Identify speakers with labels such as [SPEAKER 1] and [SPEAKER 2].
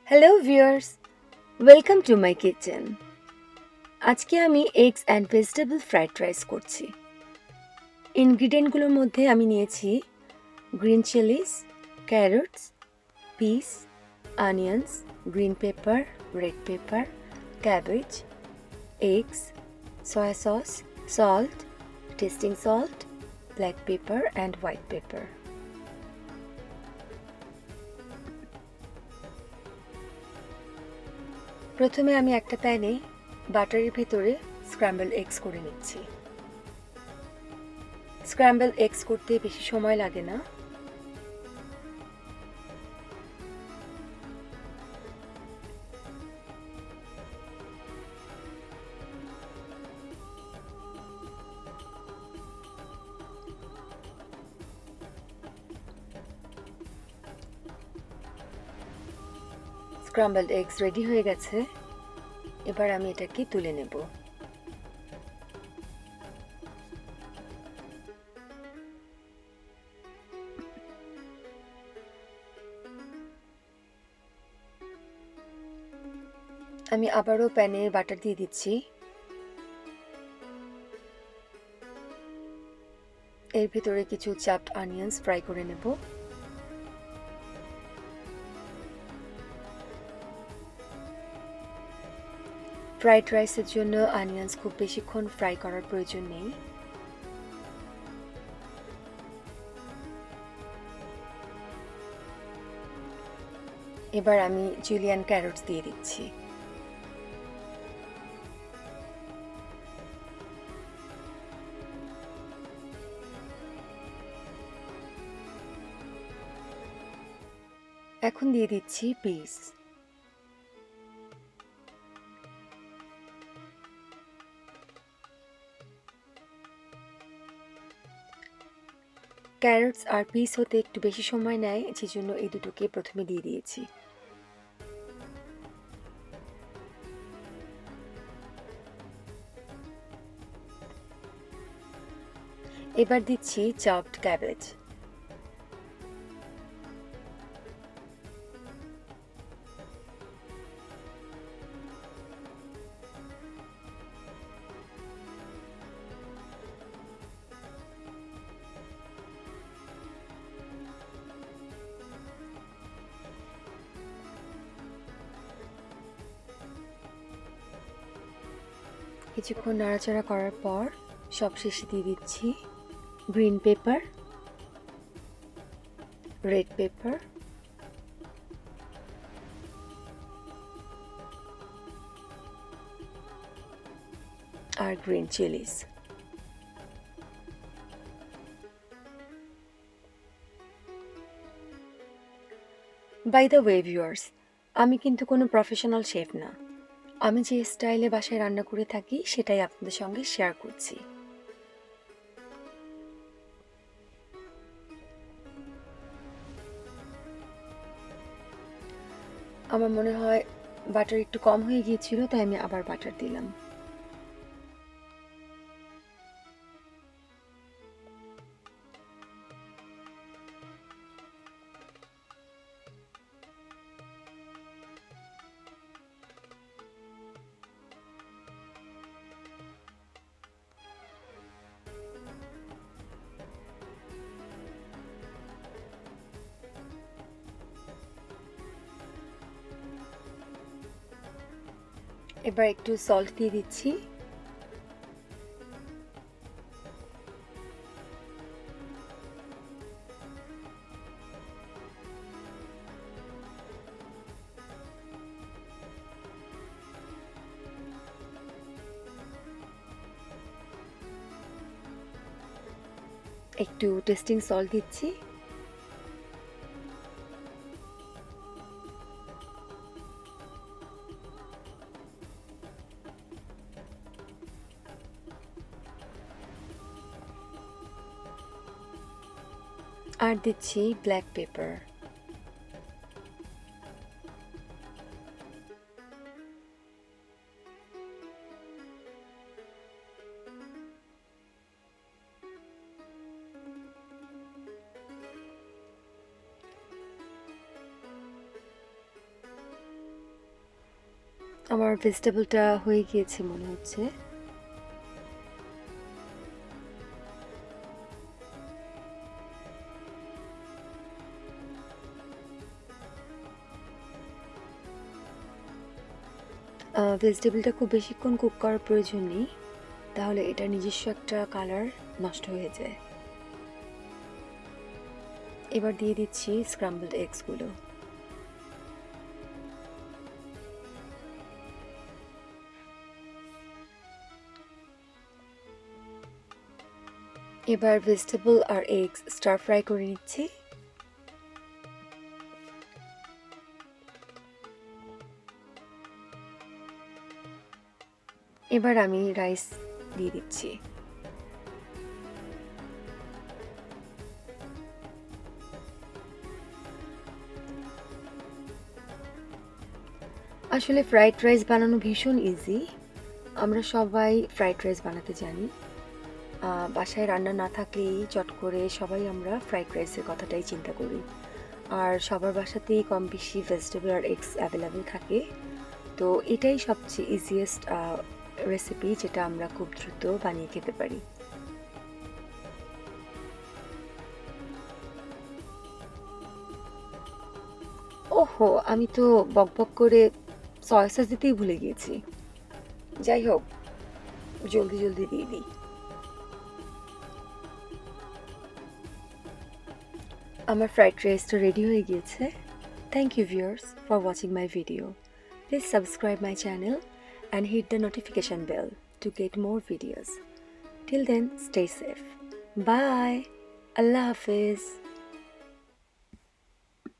[SPEAKER 1] Hello viewers, welcome to my kitchen. আজকে আমি eggs and vegetable fried rice করছি। ইনগ্রিডিয়েন্টগুলোর মধ্যে আমি নিয়েছি green Chillies, carrots, piece, onions, green pepper, red paper, cabbage, eggs, soya sauce, salt, testing salt, black pepper and white paper. প্রথমে আমি একটা প্যানে বাটারের ভেতরে স্ক্র্যাম্বল এগস করে নিচ্ছি। স্ক্র্যাম্বল এগস করতে বেশি সময় লাগে না। স্ক্র্যাম্বলড এগস রেডি হয়ে গেছে। এবার আমি এটাকে তুলে নেব। আমি আবারও প্যানে বাটার দিয়ে দিচ্ছি। এর ভিতরে কিছু চাপড অনিয়ন্স ফ্রাই করে নেব। ফ্রাইড রাইসের জন্য অনিয়ন্স খুব বেশিক্ষণ ফ্রাই করার প্রয়োজন নেই। এবার আমি জুলিয়ান ক্যারটস দিয়ে দিচ্ছি। এখন দিয়ে দিচ্ছি পিস। ক্যারটস আর পিস হতে একটু বেশি সময় নেয়, যে জন্য এই দুটোকে প্রথমে দিয়ে দিয়েছি। এবার দিচ্ছি চপড ক্যাবেজ। কিছুক্ষণ নাড়াচাড়া করার পর সবশেষে দিয়ে দিচ্ছি গ্রিন পেপার, রেড পেপার, আর green chillies. By the way viewers, আমি কিন্তু কোনো প্রফেশনাল শেফ না। আমি যে স্টাইলে বাসায় রান্না করে থাকি সেটাই আপনাদের সঙ্গে শেয়ার করছি। আমার মনে হয় বাটার একটু কম হয়ে গিয়েছিল, তাই আমি আবার বাটার দিলাম। এবার একটু সল্ট দিয়ে দিচ্ছি। একটু টেস্টিং সল্ট দিচ্ছি। আর দিচ্ছি ব্ল্যাক পেপার। আমার ভেজিটেবলটা হয়ে গিয়েছে মনে হচ্ছে। ভেজিটেবলটা খুব বেশিক্ষণ কুক করার প্রয়োজন নেই, তাহলে এটা নিজস্ব একটা কালার নষ্ট হয়ে যায়। এবার দিয়ে দিচ্ছি স্ক্রাম্বলড এগসগুলো। এবার ভেজিটেবল আর এগস স্টার ফ্রাই করে নিচ্ছি। এবার আমি রাইস দিয়ে দিচ্ছি। আসলে ফ্রাইড রাইস বানানো ভীষণ ইজি। আমরা সবাই ফ্রাইড রাইস বানাতে জানি। বাসায় রান্না না থাকলেই চট করে সবাই আমরা ফ্রাইড রাইসের কথাটাই চিন্তা করি। আর সবার বাসাতেই কম বেশি ভেজিটেবল আর এগস অ্যাভেলেবেল থাকে। তো এটাই সবচেয়ে ইজিয়েস্ট রেসিপি, যেটা আমরা খুব দ্রুত বানিয়ে খেতে পারি। ওহো, আমি তো বকবক করে সয়া সস দিতেই ভুলে গিয়েছি। যাই হোক, জলদি জলদি দিয়ে দিই। আমার ফ্রাইড রাইসটা রেডি হয়ে গিয়েছে। Thank you viewers for watching my video. Please subscribe my channel and hit the notification bell to get more videos. Till then, stay safe. Bye. Allah Hafiz.